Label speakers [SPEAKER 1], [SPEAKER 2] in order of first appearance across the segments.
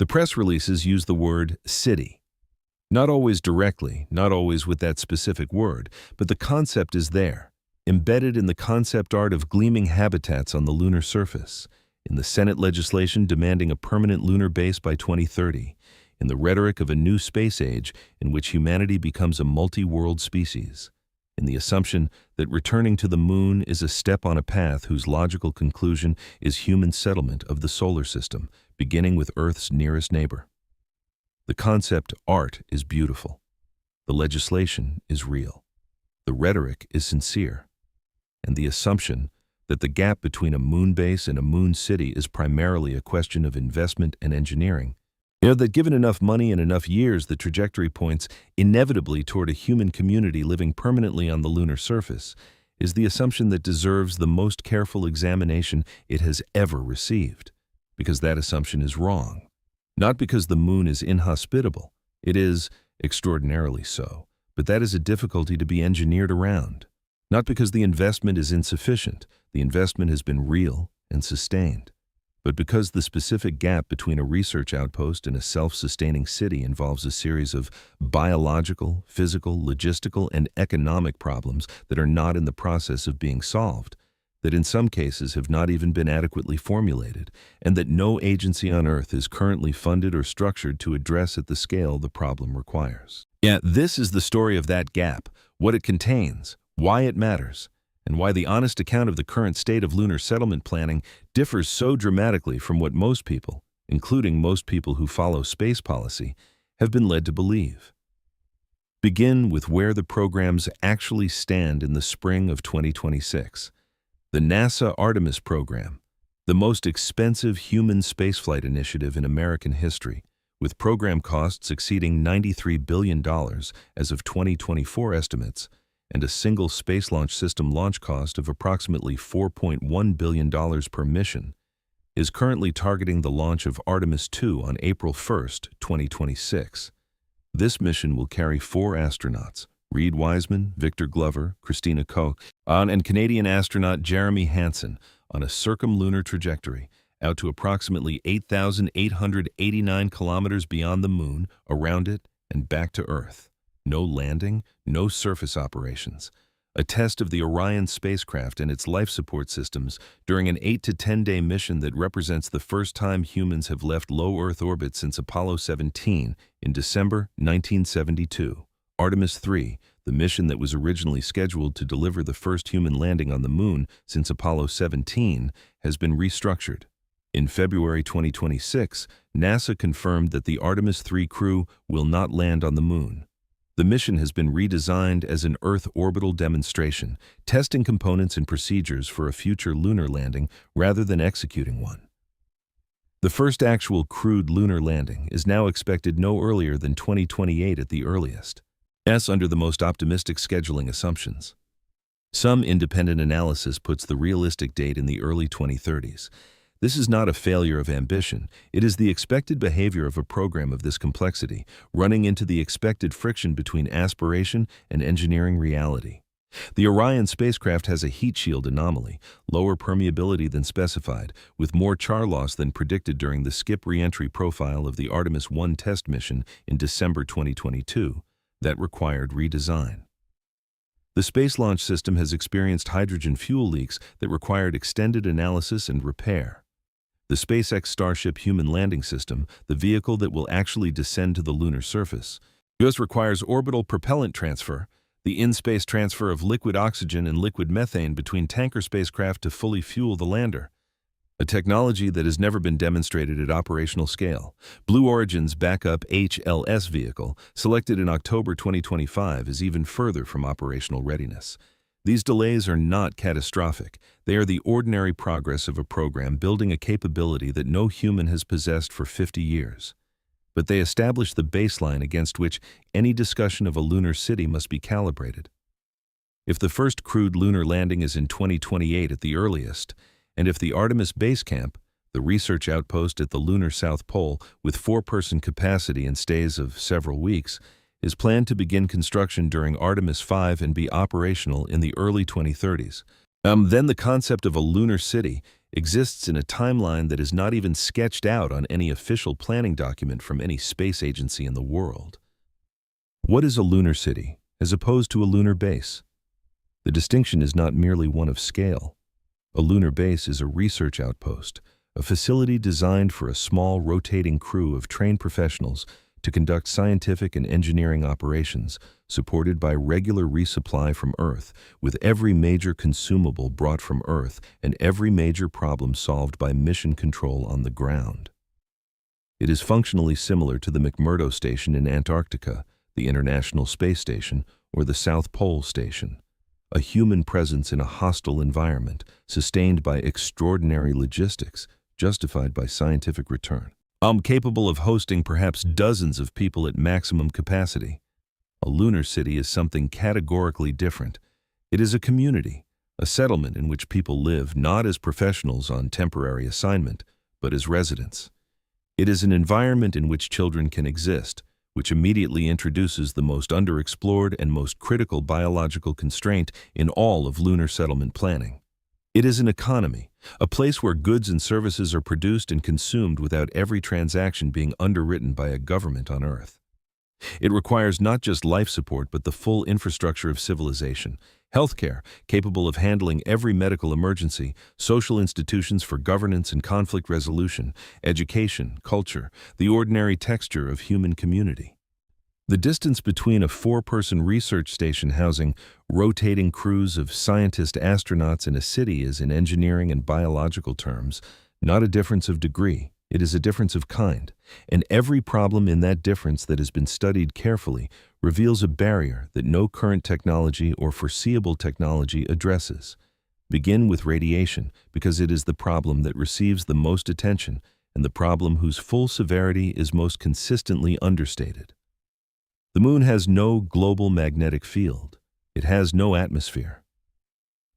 [SPEAKER 1] The press releases use the word city. Not always directly, not always with that specific word, but the concept is there, embedded in the concept art of gleaming habitats on the lunar surface, in the Senate legislation demanding a permanent lunar base by 2030, in the rhetoric of a new space age in which humanity becomes a multi-world species, in the assumption that returning to the moon is a step on a path whose logical conclusion is human settlement of the solar system, beginning with Earth's nearest neighbor. The concept art is beautiful. The legislation is real. The rhetoric is sincere. And the assumption that the gap between a moon base and a moon city is primarily a question of investment and engineering. That given enough money and enough years, the trajectory points inevitably toward a human community living permanently on the lunar surface, is the assumption that deserves the most careful examination it has ever received. Because that assumption is wrong. Not because the moon is inhospitable. It is extraordinarily so, but that is a difficulty to be engineered around. Not because the investment is insufficient. The investment has been real and sustained. But because the specific gap between a research outpost and a self-sustaining city involves a series of biological, physical, logistical, and economic problems that are not in the process of being solved, that in some cases have not even been adequately formulated, and that no agency on Earth is currently funded or structured to address at the scale the problem requires. This is the story of that gap, what it contains, why it matters, and why the honest account of the current state of lunar settlement planning differs so dramatically from what most people, including most people who follow space policy, have been led to believe. Begin with where the programs actually stand in the spring of 2026. The NASA Artemis program, the most expensive human spaceflight initiative in American history, with program costs exceeding $93 billion as of 2024 estimates, and a single space launch system launch cost of approximately $4.1 billion per mission, is currently targeting the launch of Artemis II on April 1, 2026. This mission will carry 4 astronauts, Reed Wiseman, Victor Glover, Christina Koch, and Canadian astronaut Jeremy Hansen, on a circumlunar trajectory out to approximately 8,889 kilometers beyond the moon, around it, and back to Earth. No landing, no surface operations. A test of the Orion spacecraft and its life support systems during an 8 to 10-day mission that represents the first time humans have left low Earth orbit since Apollo 17 in December 1972. Artemis III, the mission that was originally scheduled to deliver the first human landing on the moon since Apollo 17, has been restructured. In February 2026, NASA confirmed that the Artemis III crew will not land on the moon. The mission has been redesigned as an Earth orbital demonstration, testing components and procedures for a future lunar landing rather than executing one. The first actual crewed lunar landing is now expected no earlier than 2028 at the earliest. Under the most optimistic scheduling assumptions. Some independent analysis puts the realistic date in the early 2030s. This is not a failure of ambition. It is the expected behavior of a program of this complexity, running into the expected friction between aspiration and engineering reality. The Orion spacecraft has a heat shield anomaly, lower permeability than specified, with more char loss than predicted during the skip re-entry profile of the Artemis I test mission in December 2022, that required redesign. The Space Launch System has experienced hydrogen fuel leaks that required extended analysis and repair. The SpaceX Starship Human Landing System, the vehicle that will actually descend to the lunar surface, requires orbital propellant transfer, the in-space transfer of liquid oxygen and liquid methane between tanker spacecraft to fully fuel the lander, a technology that has never been demonstrated at operational scale. Blue Origin's backup HLS vehicle, selected in October 2025, is even further from operational readiness. These delays are not catastrophic. They are the ordinary progress of a program building a capability that no human has possessed for 50 years. But they establish the baseline against which any discussion of a lunar city must be calibrated. If the first crewed lunar landing is in 2028 at the earliest, and if the Artemis Base Camp, the research outpost at the lunar South Pole with 4-person capacity and stays of several weeks, is planned to begin construction during Artemis V and be operational in the early 2030s, then the concept of a lunar city exists in a timeline that is not even sketched out on any official planning document from any space agency in the world. What is a lunar city, as opposed to a lunar base? The distinction is not merely one of scale. A lunar base is a research outpost, a facility designed for a small rotating crew of trained professionals to conduct scientific and engineering operations, supported by regular resupply from Earth, with every major consumable brought from Earth and every major problem solved by mission control on the ground. It is functionally similar to the McMurdo Station in Antarctica, the International Space Station, or the South Pole Station. A human presence in a hostile environment, sustained by extraordinary logistics, justified by scientific return. Capable of hosting perhaps dozens of people at maximum capacity. A lunar city is something categorically different. It is a community, a settlement in which people live not as professionals on temporary assignment, but as residents. It is an environment in which children can exist, which immediately introduces the most underexplored and most critical biological constraint in all of lunar settlement planning. It is an economy, a place where goods and services are produced and consumed without every transaction being underwritten by a government on Earth. It requires not just life support but the full infrastructure of civilization, healthcare, capable of handling every medical emergency, social institutions for governance and conflict resolution, education, culture, the ordinary texture of human community. The distance between a 4-person research station housing rotating crews of scientist-astronauts in a city is, in engineering and biological terms, not a difference of degree, it is a difference of kind, and every problem in that difference that has been studied carefully reveals a barrier that no current technology or foreseeable technology addresses. Begin with radiation, because it is the problem that receives the most attention and the problem whose full severity is most consistently understated. The Moon has no global magnetic field. It has no atmosphere.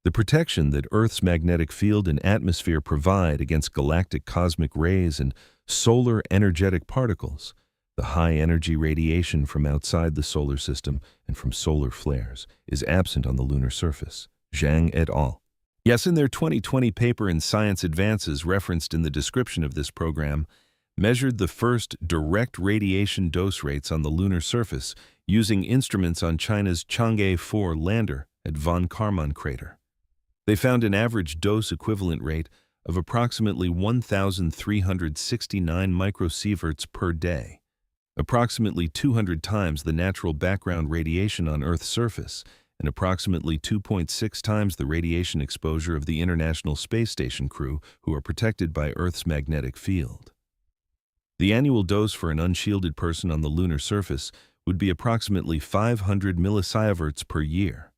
[SPEAKER 1] The protection that Earth's magnetic field and atmosphere provide against galactic cosmic rays and solar energetic particles, the high-energy radiation from outside the solar system and from solar flares, is absent on the lunar surface. Zhang et al. Yes, in their 2020 paper in Science Advances referenced in the description of this program, measured the first direct radiation dose rates on the lunar surface using instruments on China's Chang'e 4 lander at von Karman crater. They found an average dose equivalent rate of approximately 1,369 microsieverts per day, approximately 200 times the natural background radiation on Earth's surface, and approximately 2.6 times the radiation exposure of the International Space Station crew who are protected by Earth's magnetic field. The annual dose for an unshielded person on the lunar surface would be approximately 500 millisieverts per year.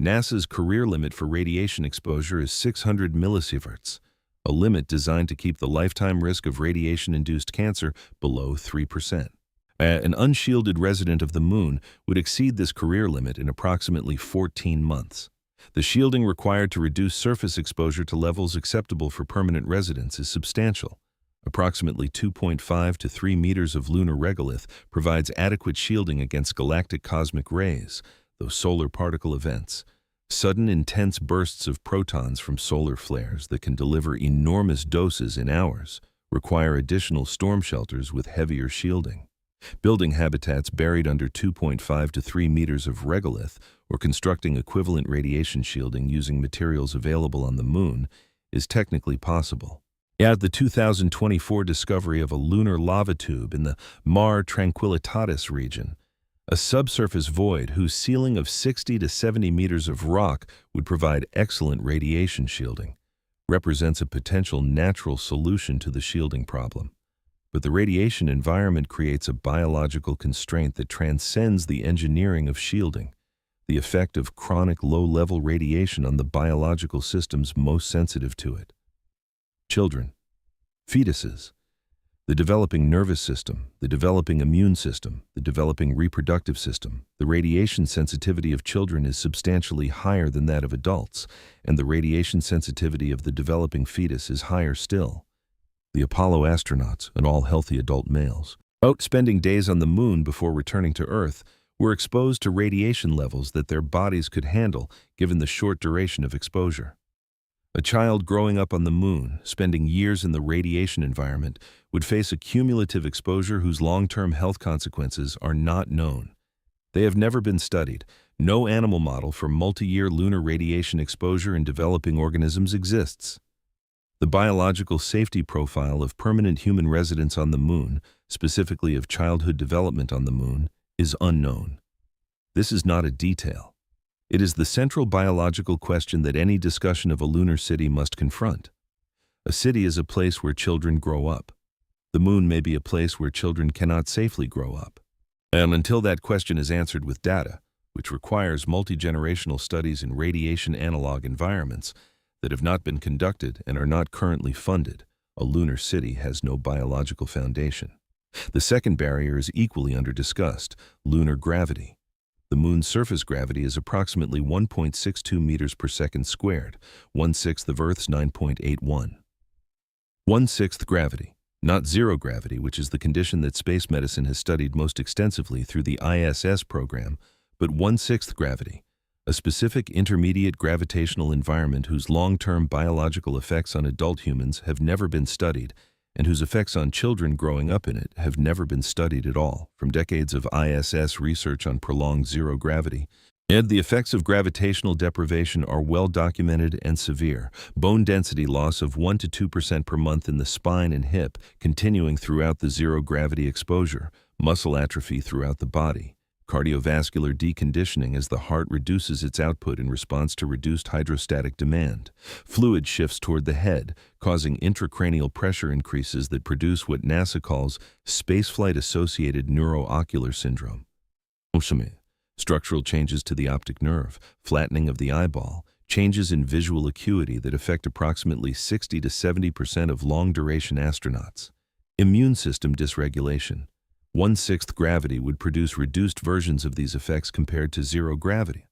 [SPEAKER 1] NASA's career limit for radiation exposure is 600 millisieverts, a limit designed to keep the lifetime risk of radiation-induced cancer below 3%. An unshielded resident of the Moon would exceed this career limit in approximately 14 months. The shielding required to reduce surface exposure to levels acceptable for permanent residents is substantial. Approximately 2.5 to 3 meters of lunar regolith provides adequate shielding against galactic cosmic rays, those solar particle events, sudden intense bursts of protons from solar flares that can deliver enormous doses in hours, require additional storm shelters with heavier shielding. Building habitats buried under 2.5 to 3 meters of regolith or constructing equivalent radiation shielding using materials available on the Moon is technically possible. Add the 2024 discovery of a lunar lava tube in the Mare Tranquillitatis region, a subsurface void whose ceiling of 60 to 70 meters of rock would provide excellent radiation shielding, represents a potential natural solution to the shielding problem. But the radiation environment creates a biological constraint that transcends the engineering of shielding, the effect of chronic low-level radiation on the biological systems most sensitive to it. Children, fetuses, the developing nervous system, the developing immune system, the developing reproductive system. The radiation sensitivity of children is substantially higher than that of adults, and the radiation sensitivity of the developing fetus is higher still. The Apollo astronauts, and all healthy adult males, spending days on the Moon before returning to Earth, were exposed to radiation levels that their bodies could handle given the short duration of exposure. A child growing up on the moon, spending years in the radiation environment, would face a cumulative exposure whose long-term health consequences are not known. They have never been studied. No animal model for multi-year lunar radiation exposure in developing organisms exists. The biological safety profile of permanent human residence on the moon, specifically of childhood development on the moon, is unknown. This is not a detail. It is the central biological question that any discussion of a lunar city must confront. A city is a place where children grow up. The moon may be a place where children cannot safely grow up. And until that question is answered with data, which requires multi-generational studies in radiation analog environments that have not been conducted and are not currently funded, a lunar city has no biological foundation. The second barrier is equally under-discussed: lunar gravity. The moon's surface gravity is approximately 1.62 meters per second squared, 1/6 of Earth's 9.81. 1/6 gravity, not zero gravity, which is the condition that space medicine has studied most extensively through the ISS program, but 1/6 gravity, a specific intermediate gravitational environment whose long-term biological effects on adult humans have never been studied, and whose effects on children growing up in it have never been studied at all, from decades of ISS research on prolonged zero gravity. And the effects of gravitational deprivation are well documented and severe. Bone density loss of 1 to 2% per month in the spine and hip, continuing throughout the zero gravity exposure, muscle atrophy throughout the body, cardiovascular deconditioning as the heart reduces its output in response to reduced hydrostatic demand. Fluid shifts toward the head, causing intracranial pressure increases that produce what NASA calls spaceflight-associated neuroocular syndrome. Structural changes to the optic nerve, flattening of the eyeball, changes in visual acuity that affect approximately 60 to 70% of long-duration astronauts. Immune system dysregulation. 1/6 gravity would produce reduced versions of these effects compared to zero gravity.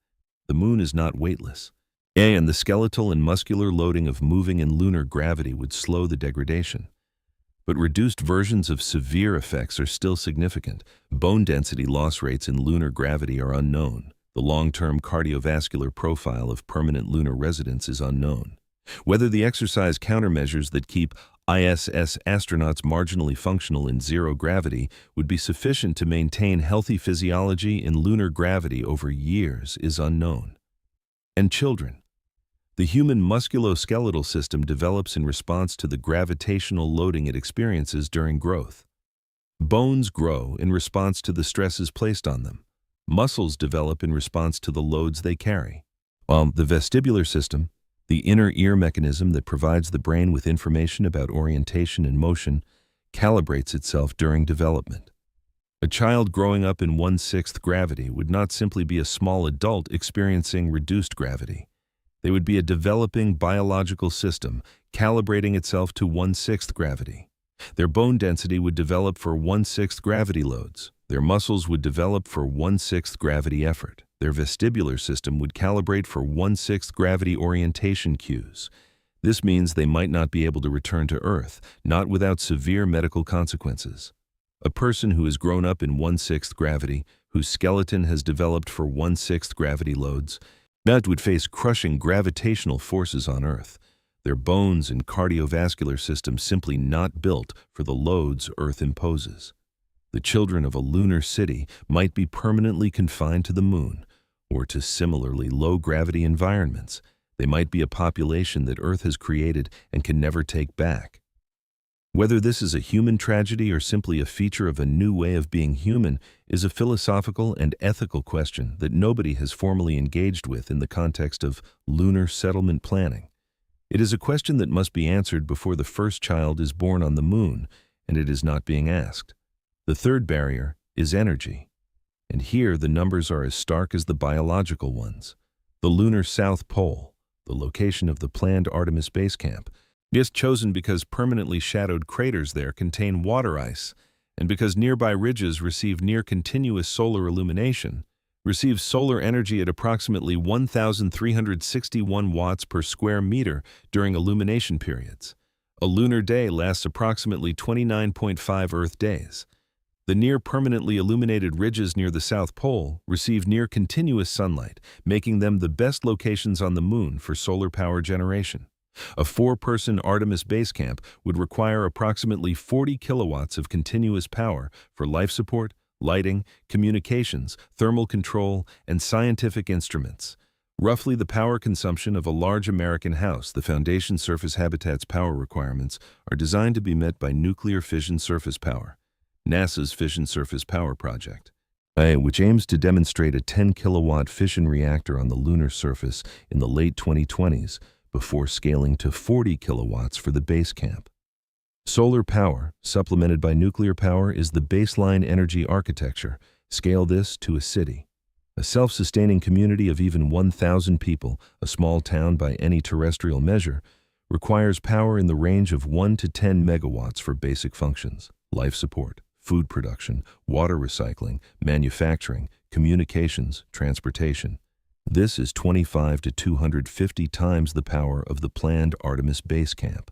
[SPEAKER 1] The moon is not weightless. And the skeletal and muscular loading of moving in lunar gravity would slow the degradation. But reduced versions of severe effects are still significant. Bone density loss rates in lunar gravity are unknown. The long-term cardiovascular profile of permanent lunar residence is unknown. Whether the exercise countermeasures that keep ISS astronauts marginally functional in zero gravity would be sufficient to maintain healthy physiology in lunar gravity over years is unknown. And children. The human musculoskeletal system develops in response to the gravitational loading it experiences during growth. Bones grow in response to the stresses placed on them. Muscles develop in response to the loads they carry. While the vestibular system, the inner ear mechanism that provides the brain with information about orientation and motion, calibrates itself during development. A child growing up in 1/6 gravity would not simply be a small adult experiencing reduced gravity. They would be a developing biological system calibrating itself to 1/6 gravity. Their bone density would develop for 1/6 gravity loads. Their muscles would develop for 1/6 gravity effort. Their vestibular system would calibrate for 1/6 gravity orientation cues. This means they might not be able to return to Earth, not without severe medical consequences. A person who has grown up in 1/6 gravity, whose skeleton has developed for 1/6 gravity loads, that would face crushing gravitational forces on Earth. Their bones and cardiovascular systems simply not built for the loads Earth imposes. The children of a lunar city might be permanently confined to the moon, or to similarly low-gravity environments. They might be a population that Earth has created and can never take back. Whether this is a human tragedy or simply a feature of a new way of being human is a philosophical and ethical question that nobody has formally engaged with in the context of lunar settlement planning. It is a question that must be answered before the first child is born on the moon, and it is not being asked. The third barrier is energy. And here the numbers are as stark as the biological ones. The lunar South Pole, the location of the planned Artemis base camp, is chosen because permanently shadowed craters there contain water ice, and because nearby ridges receive near-continuous solar illumination, receives solar energy at approximately 1,361 watts per square meter during illumination periods. A lunar day lasts approximately 29.5 Earth days. The near-permanently illuminated ridges near the South Pole receive near-continuous sunlight, making them the best locations on the moon for solar power generation. A four-person Artemis base camp would require approximately 40 kilowatts of continuous power for life support, lighting, communications, thermal control, and scientific instruments. Roughly the power consumption of a large American house. The foundation surface habitat's power requirements are designed to be met by nuclear fission surface power, NASA's Fission Surface Power Project, which aims to demonstrate a 10-kilowatt fission reactor on the lunar surface in the late 2020s before scaling to 40 kilowatts for the base camp. Solar power, supplemented by nuclear power, is the baseline energy architecture. Scale this to a city. A self-sustaining community of even 1,000 people, a small town by any terrestrial measure, requires power in the range of 1 to 10 megawatts for basic functions: life support, food production, water recycling, manufacturing, communications, transportation. This is 25 to 250 times the power of the planned Artemis base camp.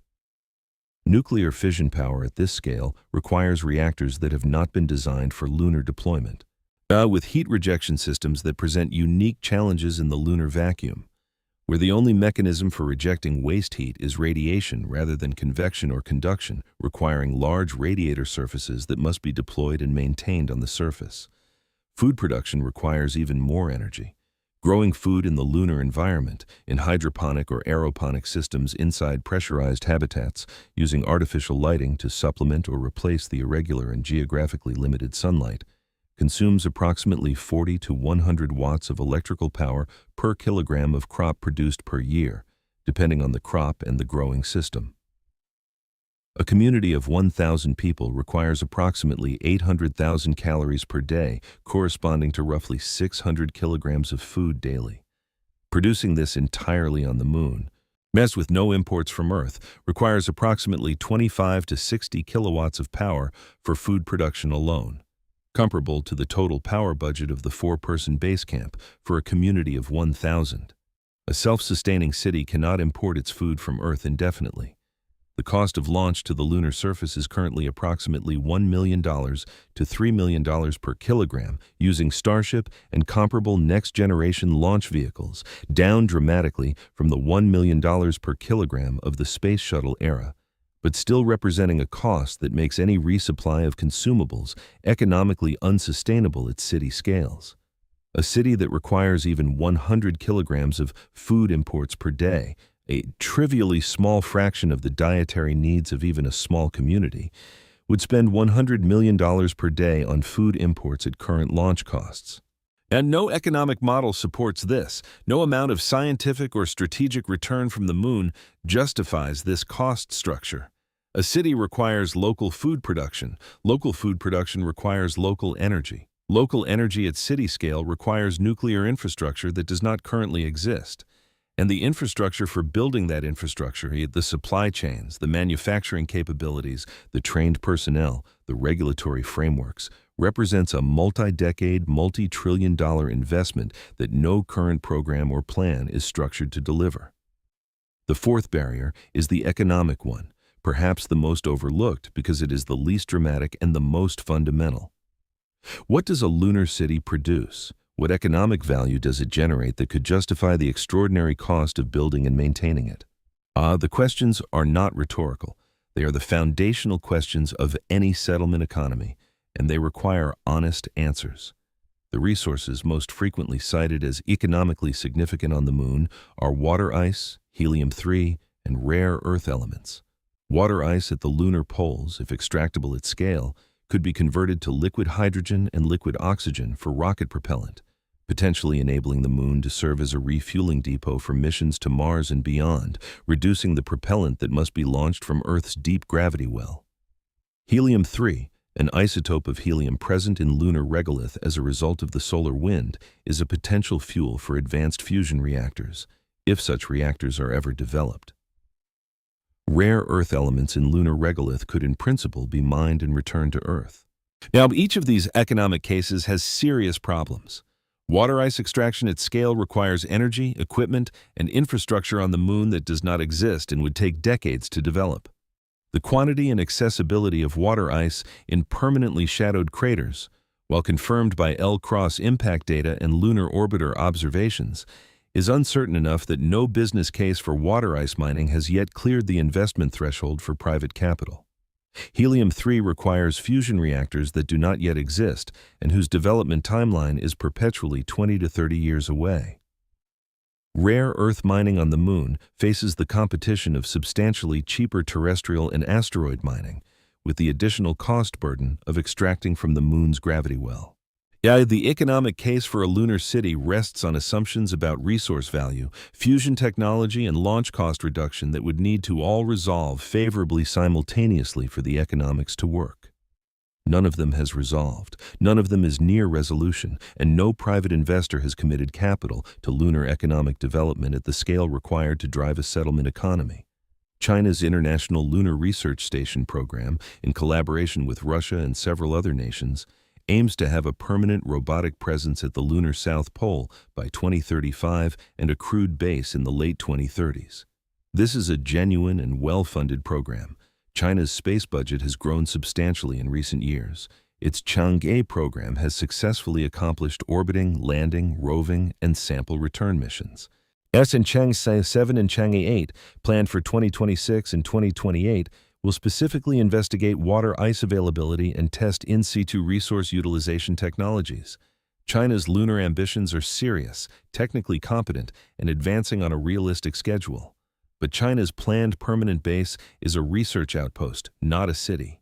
[SPEAKER 1] Nuclear fission power at this scale requires reactors that have not been designed for lunar deployment, with heat rejection systems that present unique challenges in the lunar vacuum, where the only mechanism for rejecting waste heat is radiation rather than convection or conduction, requiring large radiator surfaces that must be deployed and maintained on the surface. Food production requires even more energy. Growing food in the lunar environment, in hydroponic or aeroponic systems inside pressurized habitats, using artificial lighting to supplement or replace the irregular and geographically limited sunlight, consumes approximately 40 to 100 watts of electrical power per kilogram of crop produced per year, depending on the crop and the growing system. A community of 1,000 people requires approximately 800,000 calories per day, corresponding to roughly 600 kilograms of food daily. Producing this entirely on the moon, messed with no imports from Earth, requires approximately 25 to 60 kilowatts of power for food production alone, comparable to the total power budget of the four-person base camp for a community of 1,000. A self-sustaining city cannot import its food from Earth indefinitely. The cost of launch to the lunar surface is currently approximately $1 million to $3 million per kilogram using Starship and comparable next-generation launch vehicles, down dramatically from the $1 million per kilogram of the Space Shuttle era, but still representing a cost that makes any resupply of consumables economically unsustainable at city scales. A city that requires even 100 kilograms of food imports per day, a trivially small fraction of the dietary needs of even a small community, would spend $100 million per day on food imports at current launch costs. And no economic model supports this. No amount of scientific or strategic return from the moon justifies this cost structure. A city requires local food production. Local food production requires local energy. Local energy at city scale requires nuclear infrastructure that does not currently exist. And the infrastructure for building that infrastructure, the supply chains, the manufacturing capabilities, the trained personnel, the regulatory frameworks, represents a multi-decade, multi-trillion-dollar investment that no current program or plan is structured to deliver. The fourth barrier is the economic one, perhaps the most overlooked because it is the least dramatic and the most fundamental. What does a lunar city produce? What economic value does it generate that could justify the extraordinary cost of building and maintaining it? The questions are not rhetorical. They are the foundational questions of any settlement economy, and they require honest answers. The resources most frequently cited as economically significant on the moon are water ice, helium-3, and rare earth elements. Water ice at the lunar poles, if extractable at scale, could be converted to liquid hydrogen and liquid oxygen for rocket propellant, potentially enabling the moon to serve as a refueling depot for missions to Mars and beyond, reducing the propellant that must be launched from Earth's deep gravity well. Helium-3, an isotope of helium present in lunar regolith as a result of the solar wind, is a potential fuel for advanced fusion reactors, if such reactors are ever developed. Rare earth elements in lunar regolith could in principle be mined and returned to Earth. Now, each of these economic cases has serious problems. Water ice extraction at scale requires energy, equipment, and infrastructure on the moon that does not exist and would take decades to develop. The quantity and accessibility of water ice in permanently shadowed craters, while confirmed by L-cross impact data and lunar orbiter observations, is uncertain enough that no business case for water ice mining has yet cleared the investment threshold for private capital. Helium-3 requires fusion reactors that do not yet exist and whose development timeline is perpetually 20 to 30 years away. Rare earth mining on the moon faces the competition of substantially cheaper terrestrial and asteroid mining, with the additional cost burden of extracting from the moon's gravity well. The economic case for a lunar city rests on assumptions about resource value, fusion technology, and launch cost reduction that would need to all resolve favorably simultaneously for the economics to work. None of them has resolved, none of them is near resolution, and no private investor has committed capital to lunar economic development at the scale required to drive a settlement economy. China's International Lunar Research Station program, in collaboration with Russia and several other nations, aims to have a permanent robotic presence at the lunar South Pole by 2035 and a crewed base in the late 2030s. This is a genuine and well-funded program. China's space budget has grown substantially in recent years. Its Chang'e program has successfully accomplished orbiting, landing, roving, and sample return missions. Chang'e 7 and Chang'e 8, planned for 2026 and 2028, will specifically investigate water ice availability and test in situ resource utilization technologies. China's lunar ambitions are serious, technically competent, and advancing on a realistic schedule. But China's planned permanent base is a research outpost, not a city.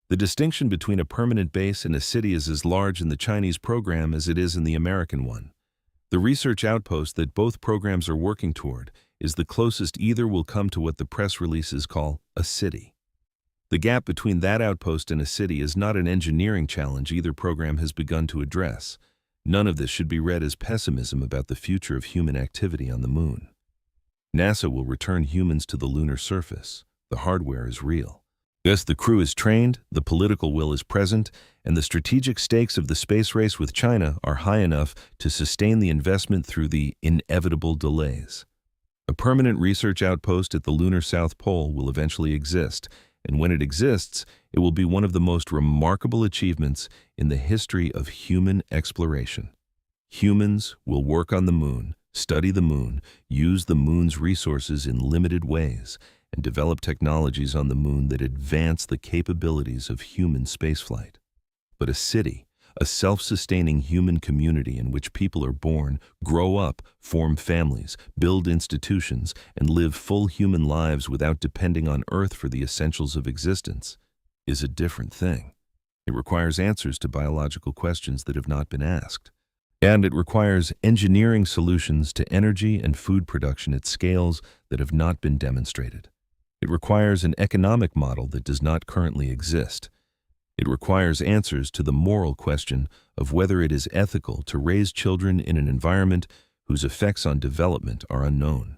[SPEAKER 1] The distinction between a permanent base and a city is as large in the Chinese program as it is in the American one. The research outpost that both programs are working toward is the closest either will come to what the press releases call a city. The gap between that outpost and a city is not an engineering challenge either program has begun to address. None of this should be read as pessimism about the future of human activity on the moon. NASA will return humans to the lunar surface. The hardware is real. Yes, the crew is trained, the political will is present, and the strategic stakes of the space race with China are high enough to sustain the investment through the inevitable delays. A permanent research outpost at the lunar South Pole will eventually exist, and when it exists, it will be one of the most remarkable achievements in the history of human exploration. Humans will work on the moon, study the moon, use the moon's resources in limited ways, and develop technologies on the moon that advance the capabilities of human spaceflight. But a city, a self-sustaining human community in which people are born, grow up, form families, build institutions, and live full human lives without depending on Earth for the essentials of existence, is a different thing. It requires answers to biological questions that have not been asked. And it requires engineering solutions to energy and food production at scales that have not been demonstrated. It requires an economic model that does not currently exist. It requires answers to the moral question of whether it is ethical to raise children in an environment whose effects on development are unknown.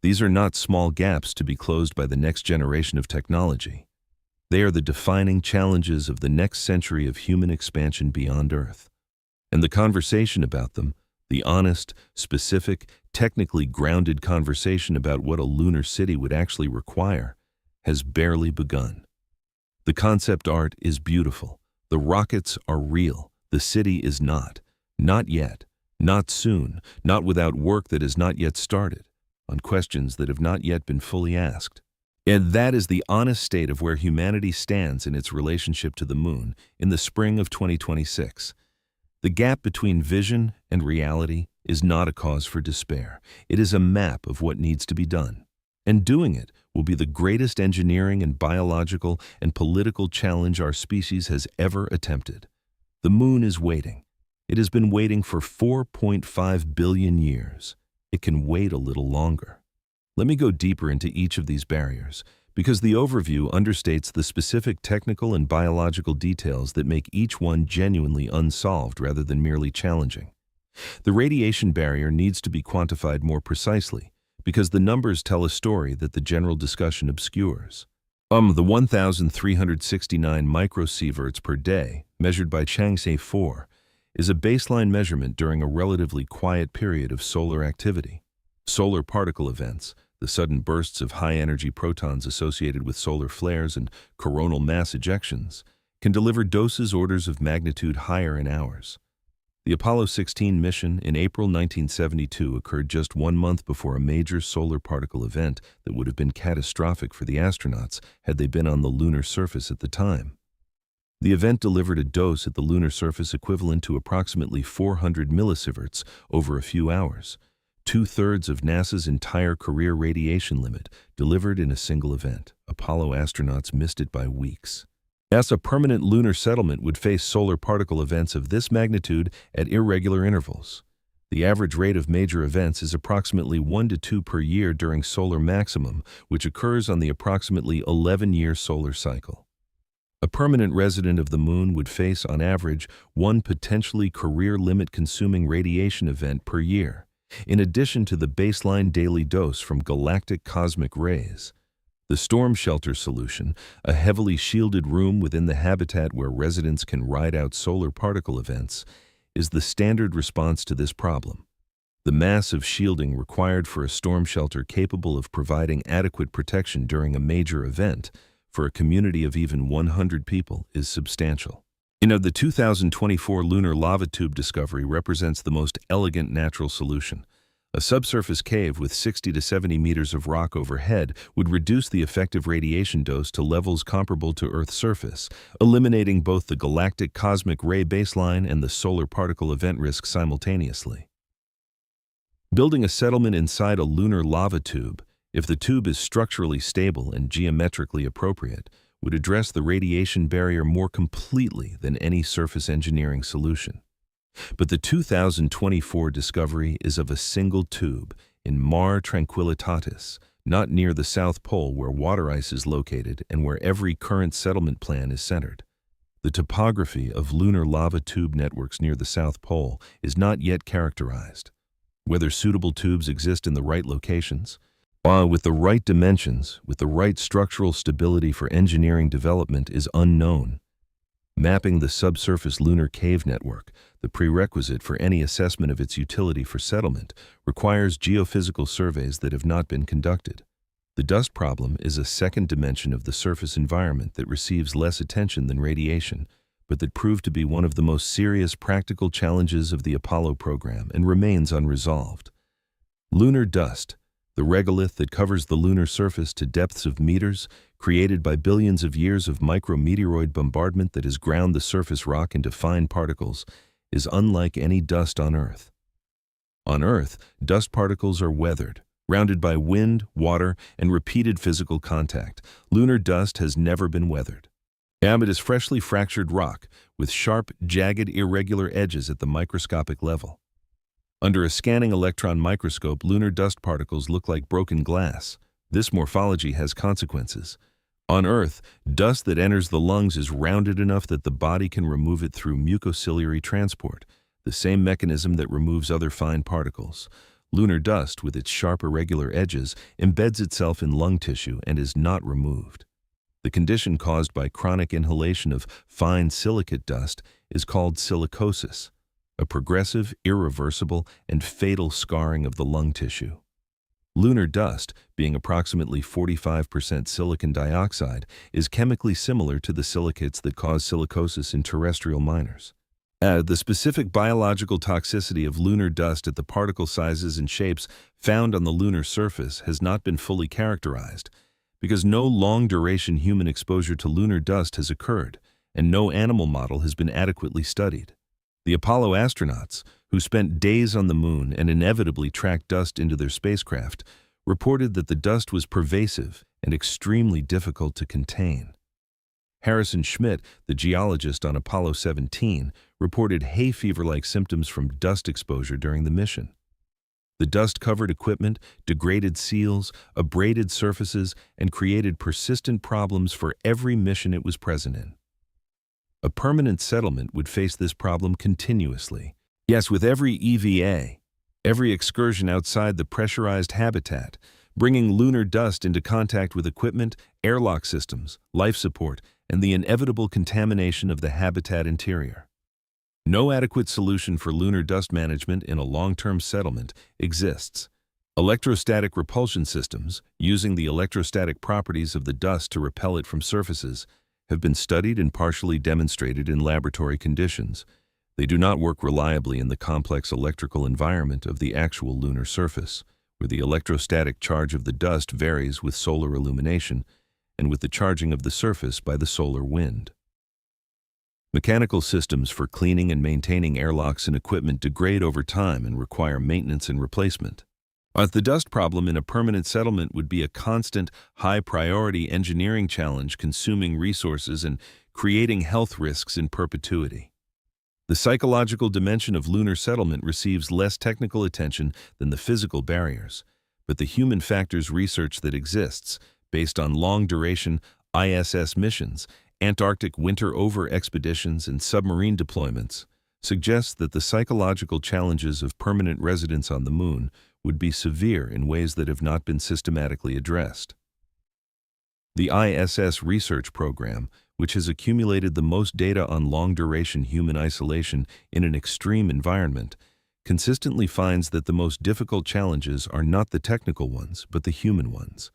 [SPEAKER 1] These are not small gaps to be closed by the next generation of technology. They are the defining challenges of the next century of human expansion beyond Earth. And the conversation about them, the honest, specific, technically grounded conversation about what a lunar city would actually require, has barely begun. The concept art is beautiful. The rockets are real. The city is not. Not yet. Not soon. Not without work that has not yet started, on questions that have not yet been fully asked. And that is the honest state of where humanity stands in its relationship to the moon in the spring of 2026. The gap between vision and reality is not a cause for despair. It is a map of what needs to be done. And doing it will be the greatest engineering and biological and political challenge our species has ever attempted. The moon is waiting. It has been waiting for 4.5 billion years. It can wait a little longer. Let me go deeper into each of these barriers, because the overview understates the specific technical and biological details that make each one genuinely unsolved rather than merely challenging. The radiation barrier needs to be quantified more precisely, because the numbers tell a story that the general discussion obscures. The 1,369 microsieverts per day, measured by Chang'e 4, is a baseline measurement during a relatively quiet period of solar activity. Solar particle events, the sudden bursts of high-energy protons associated with solar flares and coronal mass ejections, can deliver doses orders of magnitude higher in hours. The Apollo 16 mission in April 1972 occurred just 1 month before a major solar particle event that would have been catastrophic for the astronauts had they been on the lunar surface at the time. The event delivered a dose at the lunar surface equivalent to approximately 400 millisieverts over a few hours, 2/3 of NASA's entire career radiation limit, delivered in a single event. Apollo astronauts missed it by weeks. As a permanent lunar settlement would face solar particle events of this magnitude at irregular intervals. The average rate of major events is approximately 1 to 2 per year during solar maximum, which occurs on the approximately 11-year solar cycle. A permanent resident of the Moon would face, on average, one potentially career-limit-consuming radiation event per year, in addition to the baseline daily dose from galactic cosmic rays. The storm shelter solution, a heavily shielded room within the habitat where residents can ride out solar particle events, is the standard response to this problem. The massive shielding required for a storm shelter capable of providing adequate protection during a major event for a community of even 100 people is substantial. The 2024 lunar lava tube discovery represents the most elegant natural solution. A subsurface cave with 60 to 70 meters of rock overhead would reduce the effective radiation dose to levels comparable to Earth's surface, eliminating both the galactic cosmic ray baseline and the solar particle event risk simultaneously. Building a settlement inside a lunar lava tube, if the tube is structurally stable and geometrically appropriate, would address the radiation barrier more completely than any surface engineering solution. But the 2024 discovery is of a single tube in Mare Tranquillitatis, not near the South Pole where water ice is located and where every current settlement plan is centered. The topography of lunar lava tube networks near the South Pole is not yet characterized. Whether suitable tubes exist in the right locations, with the right dimensions, with the right structural stability for engineering development is unknown. Mapping the subsurface lunar cave network, the prerequisite for any assessment of its utility for settlement, requires geophysical surveys that have not been conducted. The dust problem is a second dimension of the surface environment that receives less attention than radiation, but that proved to be one of the most serious practical challenges of the Apollo program and remains unresolved. Lunar dust, the regolith that covers the lunar surface to depths of meters, created by billions of years of micrometeoroid bombardment that has ground the surface rock into fine particles, is unlike any dust on Earth. On Earth, dust particles are weathered, rounded by wind, water, and repeated physical contact. Lunar dust has never been weathered. It is freshly fractured rock, with sharp, jagged, irregular edges at the microscopic level. Under a scanning electron microscope, lunar dust particles look like broken glass. This morphology has consequences. On Earth, dust that enters the lungs is rounded enough that the body can remove it through mucociliary transport, the same mechanism that removes other fine particles. Lunar dust, with its sharp, irregular edges, embeds itself in lung tissue and is not removed. The condition caused by chronic inhalation of fine silicate dust is called silicosis, a progressive, irreversible, and fatal scarring of the lung tissue. Lunar dust, being approximately 45% silicon dioxide, is chemically similar to the silicates that cause silicosis in terrestrial miners. The specific biological toxicity of lunar dust at the particle sizes and shapes found on the lunar surface has not been fully characterized, because no long-duration human exposure to lunar dust has occurred, and no animal model has been adequately studied. The Apollo astronauts, who spent days on the Moon and inevitably tracked dust into their spacecraft, reported that the dust was pervasive and extremely difficult to contain. Harrison Schmitt, the geologist on Apollo 17, reported hay fever-like symptoms from dust exposure during the mission. The dust-covered equipment degraded seals, abraded surfaces, and created persistent problems for every mission it was present in. A permanent settlement would face this problem continuously. Yes, with every EVA, every excursion outside the pressurized habitat, bringing lunar dust into contact with equipment, airlock systems, life support, and the inevitable contamination of the habitat interior. No adequate solution for lunar dust management in a long-term settlement exists. Electrostatic repulsion systems, using the electrostatic properties of the dust to repel it from surfaces, have been studied and partially demonstrated in laboratory conditions. They do not work reliably in the complex electrical environment of the actual lunar surface, where the electrostatic charge of the dust varies with solar illumination and with the charging of the surface by the solar wind. Mechanical systems for cleaning and maintaining airlocks and equipment degrade over time and require maintenance and replacement. But the dust problem in a permanent settlement would be a constant, high-priority engineering challenge consuming resources and creating health risks in perpetuity. The psychological dimension of lunar settlement receives less technical attention than the physical barriers, but the human factors research that exists, based on long-duration ISS missions, Antarctic winter-over expeditions, and submarine deployments, suggests that the psychological challenges of permanent residence on the Moon would be severe in ways that have not been systematically addressed. The ISS research program, which has accumulated the most data on long-duration human isolation in an extreme environment, consistently finds that the most difficult challenges are not the technical ones, but the human ones.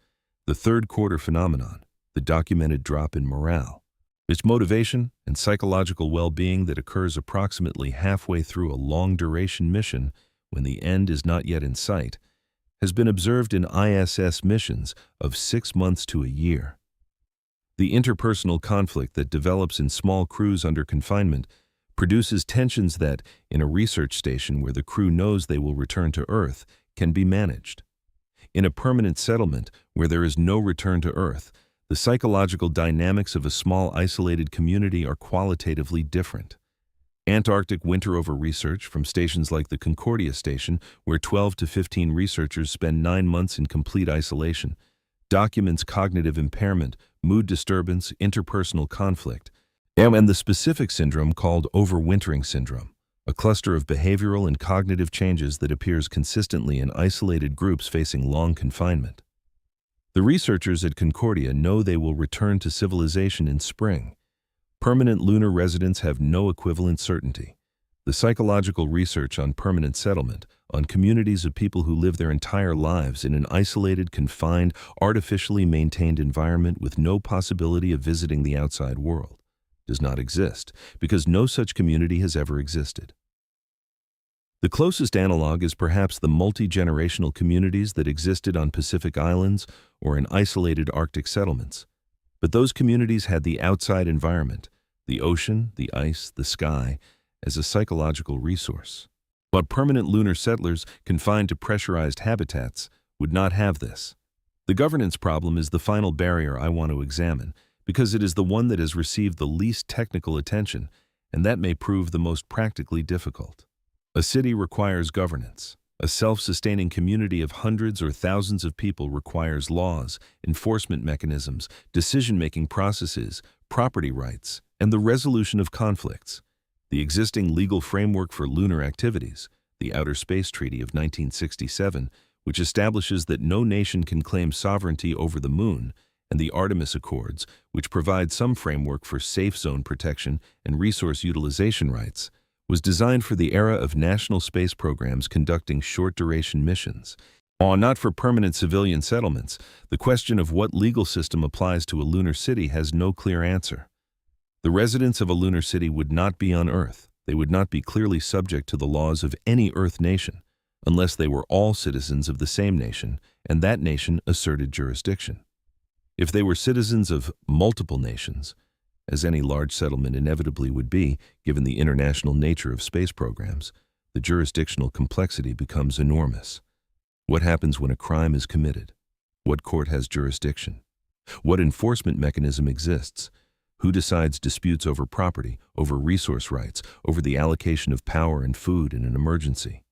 [SPEAKER 1] The third quarter phenomenon, the documented drop in morale. Its motivation and psychological well-being that occurs approximately halfway through a long-duration mission, when the end is not yet in sight, has been observed in ISS missions of 6 months to a year. The interpersonal conflict that develops in small crews under confinement produces tensions that, in a research station where the crew knows they will return to Earth, can be managed. In a permanent settlement where there is no return to Earth, the psychological dynamics of a small isolated community are qualitatively different. Antarctic winter-over research from stations like the Concordia station, where 12 to 15 researchers spend 9 months in complete isolation, documents cognitive impairment, mood disturbance, interpersonal conflict, and the specific syndrome called overwintering syndrome, a cluster of behavioral and cognitive changes that appears consistently in isolated groups facing long confinement. The researchers at Concordia know they will return to civilization in spring. Permanent lunar residents have no equivalent certainty. The psychological research on permanent settlement, on communities of people who live their entire lives in an isolated, confined, artificially maintained environment with no possibility of visiting the outside world, does not exist, because no such community has ever existed. The closest analog is perhaps the multi-generational communities that existed on Pacific Islands or in isolated Arctic settlements. But those communities had the outside environment, the ocean, the ice, the sky, as a psychological resource. But permanent lunar settlers confined to pressurized habitats would not have this. The governance problem is the final barrier I want to examine, because it is the one that has received the least technical attention, and that may prove the most practically difficult. A city requires governance. A self-sustaining community of hundreds or thousands of people requires laws, enforcement mechanisms, decision-making processes, property rights, and the resolution of conflicts. The existing legal framework for lunar activities, the Outer Space Treaty of 1967, which establishes that no nation can claim sovereignty over the Moon, and the Artemis Accords, which provide some framework for safe zone protection and resource utilization rights, was designed for the era of national space programs conducting short-duration missions. While not for permanent civilian settlements, the question of what legal system applies to a lunar city has no clear answer. The residents of a lunar city would not be on Earth. They would not be clearly subject to the laws of any Earth nation, unless they were all citizens of the same nation, and that nation asserted jurisdiction. If they were citizens of multiple nations, as any large settlement inevitably would be, given the international nature of space programs, the jurisdictional complexity becomes enormous. What happens when a crime is committed? What court has jurisdiction? What enforcement mechanism exists? Who decides disputes over property, over resource rights, over the allocation of power and food in an emergency?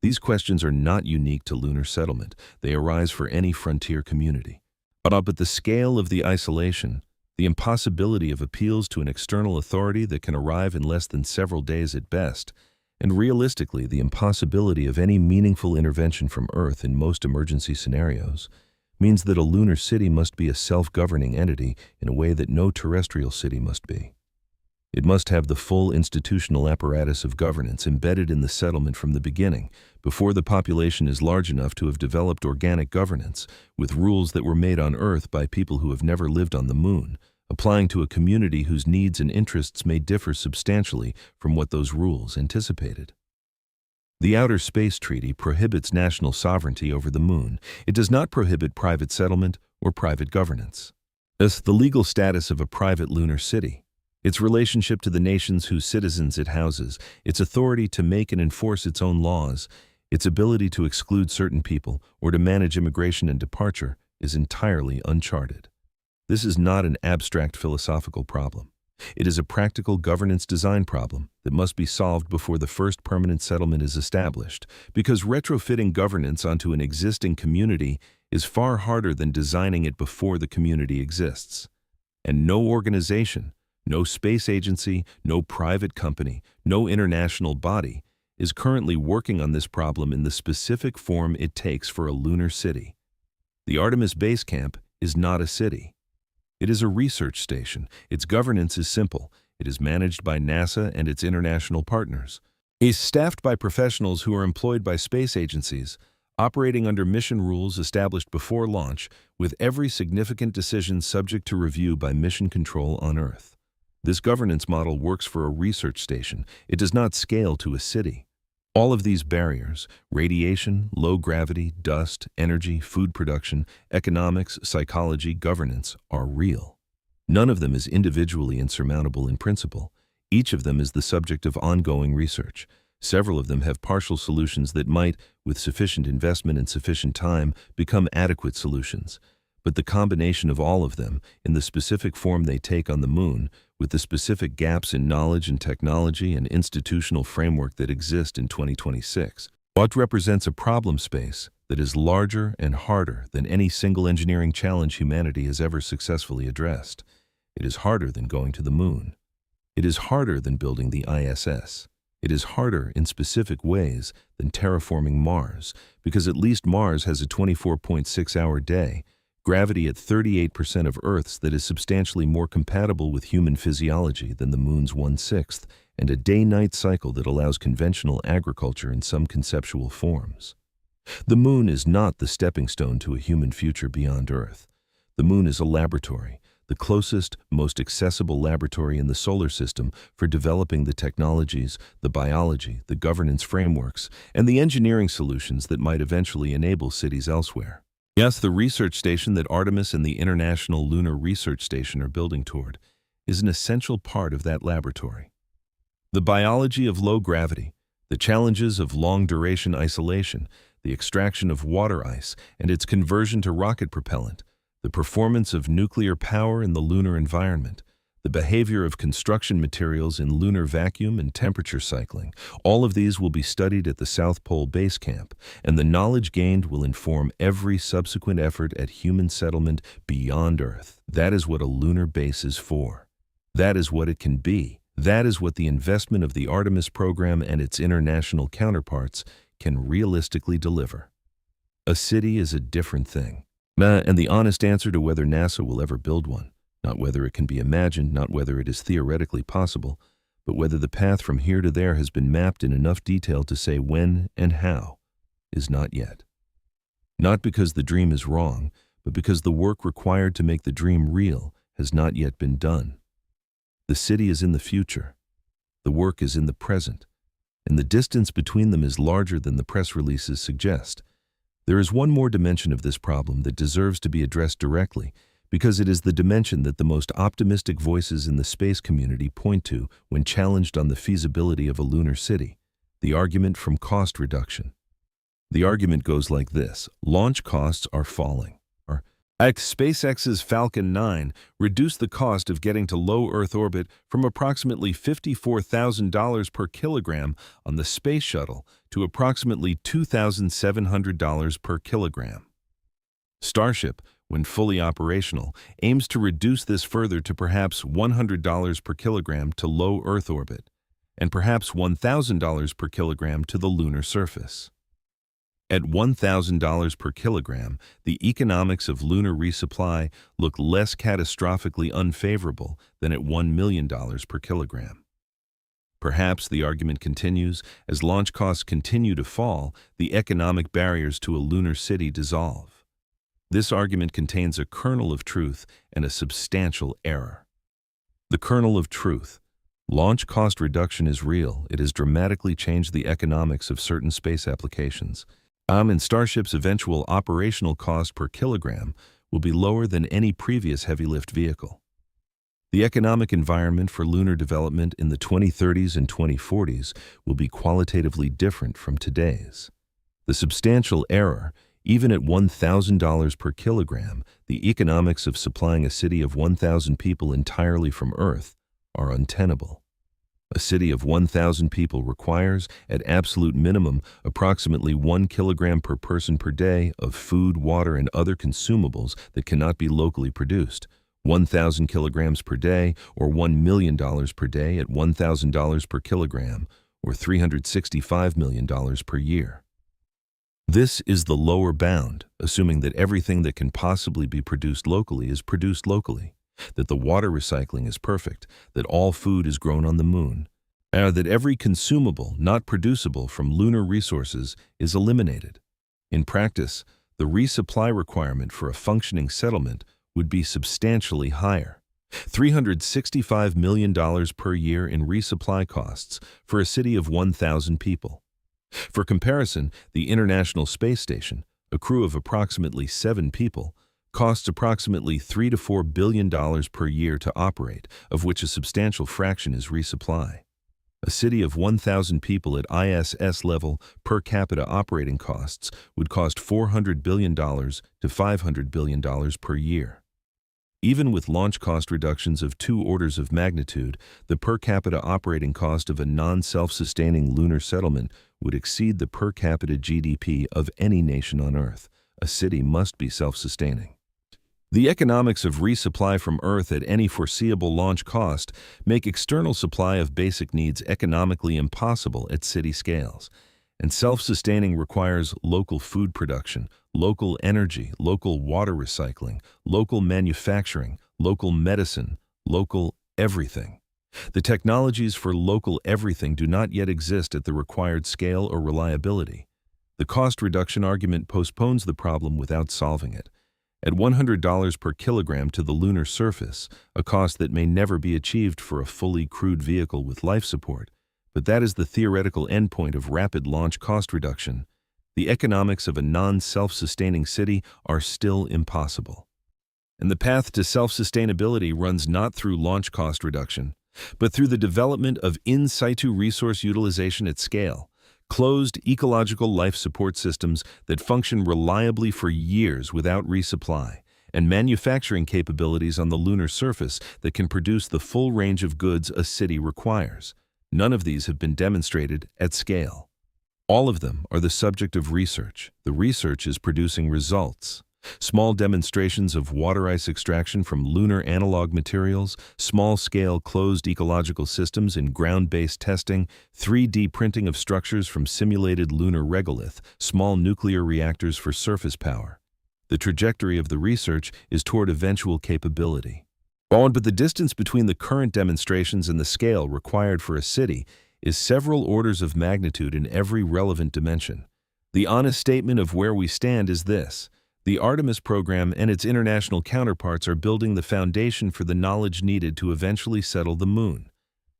[SPEAKER 1] These questions are not unique to lunar settlement. They arise for any frontier community. But the scale of the isolation, the impossibility of appeals to an external authority that can arrive in less than several days at best, and realistically the impossibility of any meaningful intervention from Earth in most emergency scenarios, means that a lunar city must be a self-governing entity in a way that no terrestrial city must be. It must have the full institutional apparatus of governance embedded in the settlement from the beginning, before the population is large enough to have developed organic governance, with rules that were made on Earth by people who have never lived on the Moon, applying to a community whose needs and interests may differ substantially from what those rules anticipated. The Outer Space Treaty prohibits national sovereignty over the Moon. It does not prohibit private settlement or private governance. Thus, the legal status of a private lunar city, its relationship to the nations whose citizens it houses, its authority to make and enforce its own laws, its ability to exclude certain people or to manage immigration and departure is entirely uncharted. This is not an abstract philosophical problem. It is a practical governance design problem that must be solved before the first permanent settlement is established, because retrofitting governance onto an existing community is far harder than designing it before the community exists. And no organization, no space agency, no private company, no international body is currently working on this problem in the specific form it takes for a lunar city. The Artemis Base Camp is not a city. It is a research station. Its governance is simple. It is managed by NASA and its international partners. It is staffed by professionals who are employed by space agencies, operating under mission rules established before launch, with every significant decision subject to review by Mission Control on Earth. This governance model works for a research station. It does not scale to a city. All of these barriers, radiation, low gravity, dust, energy, food production, economics, psychology, governance, are real. None of them is individually insurmountable in principle. Each of them is the subject of ongoing research. Several of them have partial solutions that might, with sufficient investment and sufficient time, become adequate solutions. But the combination of all of them, in the specific form they take on the Moon, with the specific gaps in knowledge and technology and institutional framework that exist in 2026, what represents a problem space that is larger and harder than any single engineering challenge humanity has ever successfully addressed. It is harder than going to the Moon. It is harder than building the ISS. It is harder in specific ways than terraforming Mars, because at least Mars has a 24.6-hour day, gravity at 38% of Earth's that is substantially more compatible with human physiology than the Moon's 1/6, and a day-night cycle that allows conventional agriculture in some conceptual forms. The Moon is not the stepping stone to a human future beyond Earth. The Moon is a laboratory, the closest, most accessible laboratory in the solar system for developing the technologies, the biology, the governance frameworks, and the engineering solutions that might eventually enable cities elsewhere. Yes, the research station that Artemis and the International Lunar Research Station are building toward is an essential part of that laboratory. The biology of low gravity, the challenges of long-duration isolation, the extraction of water ice and its conversion to rocket propellant, the performance of nuclear power in the lunar environment, the behavior of construction materials in lunar vacuum and temperature cycling, all of these will be studied at the South Pole Base Camp, and the knowledge gained will inform every subsequent effort at human settlement beyond Earth. That is what a lunar base is for. That is what it can be. That is what the investment of the Artemis program and its international counterparts can realistically deliver. A city is a different thing. And the honest answer to whether NASA will ever build one, not whether it can be imagined, not whether it is theoretically possible, but whether the path from here to there has been mapped in enough detail to say when and how, is not yet. Not because the dream is wrong, but because the work required to make the dream real has not yet been done. The city is in the future. The work is in the present, and the distance between them is larger than the press releases suggest. There is one more dimension of this problem that deserves to be addressed directly, because it is the dimension that the most optimistic voices in the space community point to when challenged on the feasibility of a lunar city: the argument from cost reduction. The argument goes like this: launch costs are falling. SpaceX's Falcon 9 reduced the cost of getting to low Earth orbit from approximately $54,000 per kilogram on the space shuttle to approximately $2,700 per kilogram. Starship, when fully operational, aims to reduce this further to perhaps $100 per kilogram to low Earth orbit, and perhaps $1,000 per kilogram to the lunar surface. At $1,000 per kilogram, the economics of lunar resupply look less catastrophically unfavorable than at $1 million per kilogram. Perhaps, the argument continues, as launch costs continue to fall, the economic barriers to a lunar city dissolve. This argument contains a kernel of truth and a substantial error. The kernel of truth. Launch cost reduction is real. It has dramatically changed the economics of certain space applications. And Starship's eventual operational cost per kilogram will be lower than any previous heavy-lift vehicle. The economic environment for lunar development in the 2030s and 2040s will be qualitatively different from today's. The substantial error, even at $1,000 per kilogram, the economics of supplying a city of 1,000 people entirely from Earth are untenable. A city of 1,000 people requires, at absolute minimum, approximately 1 kilogram per person per day of food, water, and other consumables that cannot be locally produced. 1,000 kilograms per day, or $1 million per day at $1,000 per kilogram, or $365 million per year. This is the lower bound, assuming that everything that can possibly be produced locally is produced locally, that the water recycling is perfect, that all food is grown on the moon, and that every consumable not producible from lunar resources is eliminated. In practice, the resupply requirement for a functioning settlement would be substantially higher. $365 million per year in resupply costs for a city of 1,000 people. For comparison, the International Space Station, a crew of approximately 7 people, costs approximately $3 to $4 billion per year to operate, of which a substantial fraction is resupply. A city of 1,000 people at ISS level per capita operating costs would cost $400 billion to $500 billion per year. Even with launch cost reductions of 2 orders of magnitude, the per capita operating cost of a non-self-sustaining lunar settlement would exceed the per capita GDP of any nation on Earth. A city must be self-sustaining. The economics of resupply from Earth at any foreseeable launch cost make external supply of basic needs economically impossible at city scales. And self-sustaining requires local food production, local energy, local water recycling, local manufacturing, local medicine, local everything. The technologies for local everything do not yet exist at the required scale or reliability. The cost reduction argument postpones the problem without solving it. At $100 per kilogram to the lunar surface, a cost that may never be achieved for a fully crewed vehicle with life support, but that is the theoretical endpoint of rapid launch cost reduction. The economics of a non-self-sustaining city are still impossible. And the path to self-sustainability runs not through launch cost reduction, but through the development of in situ resource utilization at scale, closed ecological life support systems that function reliably for years without resupply, and manufacturing capabilities on the lunar surface that can produce the full range of goods a city requires. None of these have been demonstrated at scale. All of them are the subject of research. The research is producing results. Small demonstrations of water ice extraction from lunar analog materials, small-scale closed ecological systems in ground-based testing, 3D printing of structures from simulated lunar regolith, small nuclear reactors for surface power. The trajectory of the research is toward eventual capability. But the distance between the current demonstrations and the scale required for a city is several orders of magnitude in every relevant dimension. The honest statement of where we stand is this: the Artemis program and its international counterparts are building the foundation for the knowledge needed to eventually settle the moon.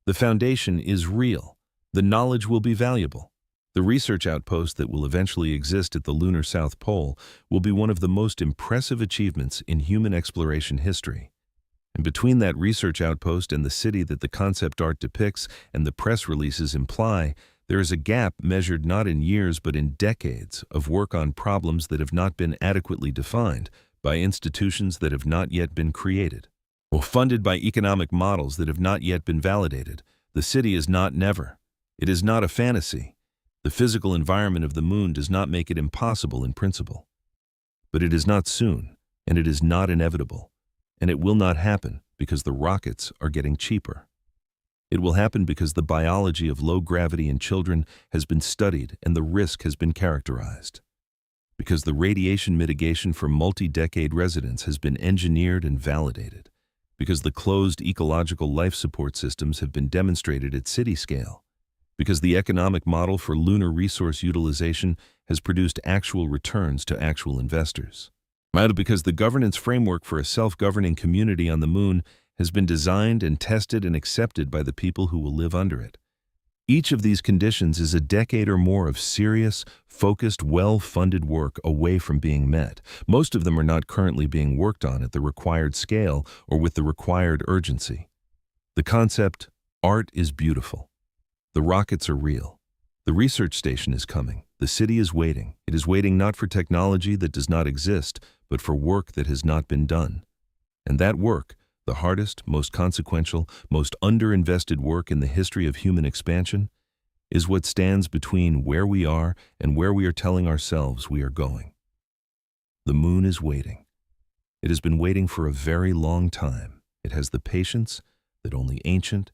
[SPEAKER 1] The foundation is real. The knowledge will be valuable. The research outpost that will eventually exist at the lunar South Pole will be one of the most impressive achievements in human exploration history. And between that research outpost and the city that the concept art depicts and the press releases imply, there is a gap measured not in years but in decades of work on problems that have not been adequately defined by institutions that have not yet been created, or funded by economic models that have not yet been validated. The city is not never. It is not a fantasy. The physical environment of the moon does not make it impossible in principle. But it is not soon, and it is not inevitable. And it will not happen because the rockets are getting cheaper. It will happen because the biology of low gravity in children has been studied and the risk has been characterized. Because the radiation mitigation for multi-decade residents has been engineered and validated. Because the closed ecological life support systems have been demonstrated at city scale. Because the economic model for lunar resource utilization has produced actual returns to actual investors. Because the governance framework for a self-governing community on the moon has been designed and tested and accepted by the people who will live under it. Each of these conditions is a decade or more of serious, focused, well-funded work away from being met. Most of them are not currently being worked on at the required scale or with the required urgency. The concept, art is beautiful. The rockets are real. The research station is coming. The city is waiting. It is waiting not for technology that does not exist, but for work that has not been done. And that work, the hardest, most consequential, most underinvested work in the history of human expansion, is what stands between where we are and where we are telling ourselves we are going. The moon is waiting. It has been waiting for a very long time. It has the patience that only ancient,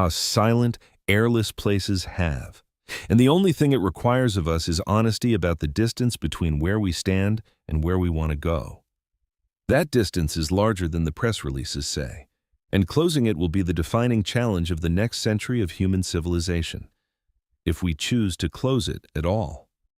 [SPEAKER 1] silent, airless places have. And the only thing it requires of us is honesty about the distance between where we stand and where we want to go. That distance is larger than the press releases say, and closing it will be the defining challenge of the next century of human civilization, if we choose to close it at all.